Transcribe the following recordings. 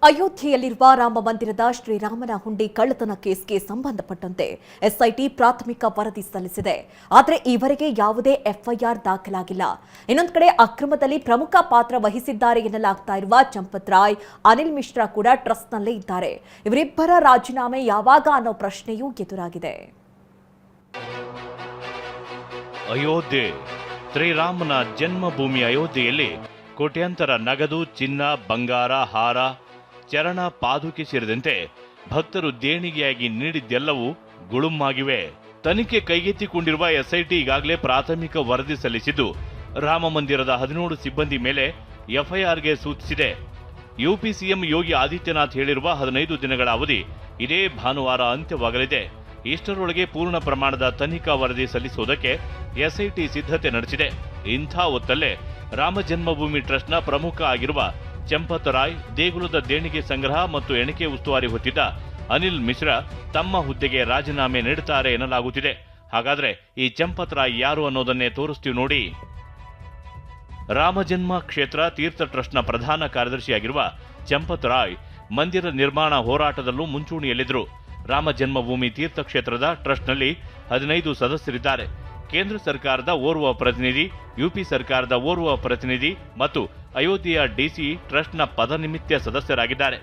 ಅಯೋಧ್ಯೆಯಲ್ಲಿರುವ ರಾಮ ಮಂದಿರದ ಶ್ರೀರಾಮನ ಹುಂಡಿ ಕಳ್ಳತನ ಕೇಸ್ಗೆ ಸಂಬಂಧಪಟ್ಟಂತೆ ಎಸ್ಐಟಿ ಪ್ರಾಥಮಿಕ ವರದಿ ಸಲ್ಲಿಸಿದೆ. ಆದರೆ ಈವರೆಗೆ ಯಾವುದೇ ಎಫ್ಐಆರ್ ದಾಖಲಾಗಿಲ್ಲ. ಇನ್ನೊಂದು ಕಡೆ ಅಕ್ರಮದಲ್ಲಿ ಪ್ರಮುಖ ಪಾತ್ರ ವಹಿಸಿದ್ದಾರೆ ಎನ್ನಲಾಗ್ತಾ ಇರುವ ಚಂಪತ್ ರಾಯ್, ಅನಿಲ್ ಮಿಶ್ರಾ ಕೂಡ ಟ್ರಸ್ಟ್ನಲ್ಲೇ ಇದ್ದಾರೆ. ಇವರಿಬ್ಬರ ರಾಜೀನಾಮೆ ಯಾವಾಗ ಅನ್ನೋ ಪ್ರಶ್ನೆಯೂ ಎದುರಾಗಿದೆ. ಅಯೋಧ್ಯೆ, ಶ್ರೀರಾಮನ ಜನ್ಮಭೂಮಿ ಅಯೋಧ್ಯೆಯಲ್ಲಿ ಕೋಟ್ಯಾಂತರ ನಗದು, ಚಿನ್ನ, ಬಂಗಾರ, ಹಾರ, ಚರಣ, ಪಾದುಕೆ ಸೇರಿದಂತೆ ಭಕ್ತರು ದೇಣಿಗೆಯಾಗಿ ನೀಡಿದ್ದೆಲ್ಲವೂ ಗುಳುಮ್ಮಾಗಿವೆ. ತನಿಖೆ ಕೈಗೆತ್ತಿಕೊಂಡಿರುವ ಎಸ್ಐಟಿ ಈಗಾಗಲೇ ಪ್ರಾಥಮಿಕ ವರದಿ ಸಲ್ಲಿಸಿದ್ದು ರಾಮ ಮಂದಿರದ 17 ಸಿಬ್ಬಂದಿ ಮೇಲೆ ಎಫ್ಐಆರ್ಗೆ ಸೂಚಿಸಿದೆ. ಯುಪಿ ಸಿಎಂ ಯೋಗಿ ಆದಿತ್ಯನಾಥ್ ಹೇಳಿರುವ 15 ದಿನಗಳ ಅವಧಿ ಇದೇ ಭಾನುವಾರ ಅಂತ್ಯವಾಗಲಿದೆ. ಇಷ್ಟರೊಳಗೆ ಪೂರ್ಣ ಪ್ರಮಾಣದ ತನಿಖಾ ವರದಿ ಸಲ್ಲಿಸುವುದಕ್ಕೆ ಎಸ್ಐಟಿ ಸಿದ್ಧತೆ ನಡೆಸಿದೆ. ಇಂಥ ಹೊತ್ತಲ್ಲೇ ರಾಮ ಜನ್ಮಭೂಮಿ ಟ್ರಸ್ಟ್ನ ಪ್ರಮುಖ ಆಗಿರುವ ಚಂಪತ್ ರಾಯ್, ದೇಗುಲದ ದೇಣಿಗೆ ಸಂಗ್ರಹ ಮತ್ತು ಎಣಿಕೆ ಉಸ್ತುವಾರಿ ಹೊತ್ತಿದ್ದ ಅನಿಲ್ ಮಿಶ್ರಾ ತಮ್ಮ ಹುದ್ದೆಗೆ ರಾಜೀನಾಮೆ ನೀಡುತ್ತಾರೆ ಎನ್ನಲಾಗುತ್ತಿದೆ. ಹಾಗಾದ್ರೆ ಈ ಚಂಪತ್ ರಾಯ್ ಯಾರು ಅನ್ನೋದನ್ನೇ ತೋರಿಸ್ತೀವಿ ನೋಡಿ. ರಾಮಜನ್ಮ ಕ್ಷೇತ್ರ ತೀರ್ಥ ಟ್ರಸ್ಟ್ನ ಪ್ರಧಾನ ಕಾರ್ಯದರ್ಶಿಯಾಗಿರುವ ಚಂಪತ್ ರಾಯ್ ಮಂದಿರ ನಿರ್ಮಾಣ ಹೋರಾಟದಲ್ಲೂ ಮುಂಚೂಣಿಯಲ್ಲಿದ್ದರು. ರಾಮ ಜನ್ಮಭೂಮಿ ತೀರ್ಥಕ್ಷೇತ್ರದ ಟ್ರಸ್ಟ್ನಲ್ಲಿ 15 ಸದಸ್ಯರಿದ್ದಾರೆ. ಕೇಂದ್ರ ಸರ್ಕಾರದ ಓರ್ವ ಪ್ರತಿನಿಧಿ, ಯುಪಿ ಸರ್ಕಾರದ ಓರ್ವ ಪ್ರತಿನಿಧಿ ಮತ್ತು ಅಯೋಧ್ಯೆಯ ಡಿಸಿ ಟ್ರಸ್ಟ್ನ ಪದನಿಮಿತ್ತ ಸದಸ್ಯರಾಗಿದ್ದಾರೆ.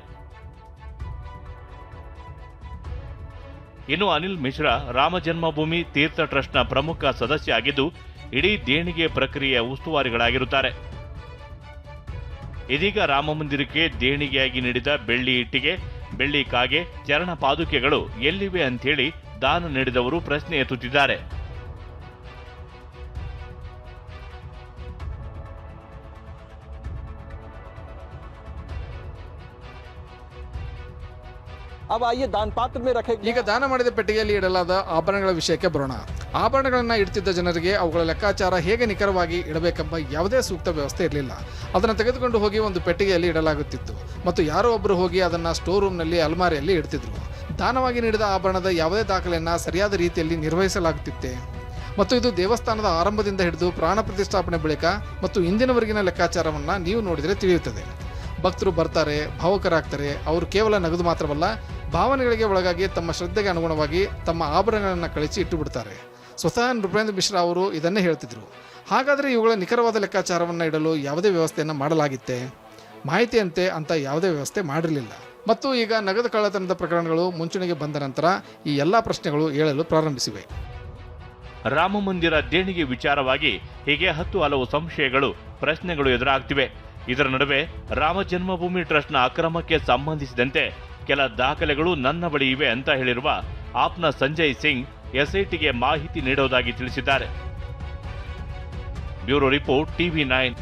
ಇನ್ನು ಅನಿಲ್ ಮಿಶ್ರಾ ರಾಮ ಜನ್ಮಭೂಮಿ ತೀರ್ಥ ಟ್ರಸ್ಟ್ನ ಪ್ರಮುಖ ಸದಸ್ಯ ಆಗಿದ್ದು ಇಡೀ ದೇಣಿಗೆ ಪ್ರಕ್ರಿಯೆಯ ಉಸ್ತುವಾರಿಗಳಾಗಿರುತ್ತಾರೆ. ಇದೀಗ ರಾಮ ಮಂದಿರಕ್ಕೆ ದೇಣಿಗೆಯಾಗಿ ನೀಡಿದ ಬೆಳ್ಳಿ ಇಟ್ಟಿಗೆ, ಬೆಳ್ಳಿ ಕಾಗೆ, ಚರಣ ಪಾದುಕೆಗಳು ಎಲ್ಲಿವೆ ಅಂಥೇಳಿ ದಾನ ನೀಡಿದವರು ಪ್ರಶ್ನೆ ಎತ್ತುತ್ತಿದ್ದಾರೆ. ಈಗ ದಾನ ಮಾಡಿದ ಪೆಟ್ಟಿಗೆಯಲ್ಲಿ ಇಡಲಾದ ಆಭರಣಗಳ ವಿಷಯಕ್ಕೆ ಬರೋಣ. ಆಭರಣಗಳನ್ನ ಇಡ್ತಿದ್ದ ಜನರಿಗೆ ಅವುಗಳ ಲೆಕ್ಕಾಚಾರ ಹೇಗೆ ನಿಖರವಾಗಿ ಇಡಬೇಕೆಂಬ ಯಾವುದೇ ಸೂಕ್ತ ವ್ಯವಸ್ಥೆ ಇರಲಿಲ್ಲ. ಅದನ್ನು ತೆಗೆದುಕೊಂಡು ಹೋಗಿ ಒಂದು ಪೆಟ್ಟಿಗೆಯಲ್ಲಿ ಇಡಲಾಗುತ್ತಿತ್ತು ಮತ್ತು ಯಾರೋ ಒಬ್ಬರು ಹೋಗಿ ಅದನ್ನ ಸ್ಟೋರ್ ರೂಮ್ನಲ್ಲಿ ಅಲ್ಮಾರಿಯಲ್ಲಿ ಇಡ್ತಿದ್ರು. ದಾನವಾಗಿ ನೀಡಿದ ಆಭರಣದ ಯಾವುದೇ ದಾಖಲೆಯನ್ನ ಸರಿಯಾದ ರೀತಿಯಲ್ಲಿ ನಿರ್ವಹಿಸಲಾಗುತ್ತಿತ್ತೆ ಮತ್ತು ಇದು ದೇವಸ್ಥಾನದ ಆರಂಭದಿಂದ ಹಿಡಿದು ಪ್ರಾಣ ಪ್ರತಿಷ್ಠಾಪನೆ ಬಳಿಕ ಮತ್ತು ಇಂದಿನವರೆಗಿನ ಲೆಕ್ಕಾಚಾರವನ್ನ ನೀವು ನೋಡಿದರೆ ತಿಳಿಯುತ್ತದೆ. ಭಕ್ತರು ಬರ್ತಾರೆ, ಭಾವುಕರಾಗ್ತಾರೆ. ಅವರು ಕೇವಲ ನಗದು ಮಾತ್ರವಲ್ಲ, ಭಾವನೆಗಳಿಗೆ ಒಳಗಾಗಿ ತಮ್ಮ ಶ್ರದ್ಧೆಗೆ ಅನುಗುಣವಾಗಿ ತಮ್ಮ ಆಭರಣಗಳನ್ನು ಕಳಿಸಿ ಇಟ್ಟು ಬಿಡ್ತಾರೆ. ಸ್ವತಃ ನೃಪೇಂದ್ರ ಮಿಶ್ರಾ ಅವರು ಇದನ್ನೇ ಹೇಳ್ತಿದ್ರು. ಹಾಗಾದರೆ ಇವುಗಳ ನಿಖರವಾದ ಲೆಕ್ಕಾಚಾರವನ್ನು ಇಡಲು ಯಾವುದೇ ವ್ಯವಸ್ಥೆಯನ್ನು ಮಾಡಲಾಗಿತ್ತೆ? ಮಾಹಿತಿಯಂತೆ ಅಂತ ಯಾವುದೇ ವ್ಯವಸ್ಥೆ ಮಾಡಿರಲಿಲ್ಲ. ಮತ್ತು ಈಗ ನಗದು ಕಳ್ಳತನದ ಪ್ರಕರಣಗಳು ಮುಂಚೂಣಿಗೆ ಬಂದ ನಂತರ ಈ ಎಲ್ಲ ಪ್ರಶ್ನೆಗಳು ಏಳಲು ಪ್ರಾರಂಭಿಸಿವೆ. ರಾಮ ಮಂದಿರ ದೇಣಿಗೆ ವಿಚಾರವಾಗಿ ಹೀಗೆ 10 ಹಲವು ಸಂಶಯಗಳು, ಪ್ರಶ್ನೆಗಳು ಎದುರಾಗ್ತಿವೆ. ಇದರ ನಡುವೆ ರಾಮ ಜನ್ಮಭೂಮಿ ಟ್ರಸ್ಟ್ನ ಅಕ್ರಮಕ್ಕೆ ಸಂಬಂಧಿಸಿದಂತೆ ಕೆಲ ದಾಖಲೆಗಳು ನನ್ನ ಬಳಿ ಇವೆ ಅಂತ ಹೇಳಿರುವ ಆಪ್ನ ಸಂಜಯ್ ಸಿಂಗ್ ಎಸ್ಐಟಿಗೆ ಮಾಹಿತಿ ನೀಡುವುದಾಗಿ ತಿಳಿಸಿದ್ದಾರೆ. Bureau report, TV9.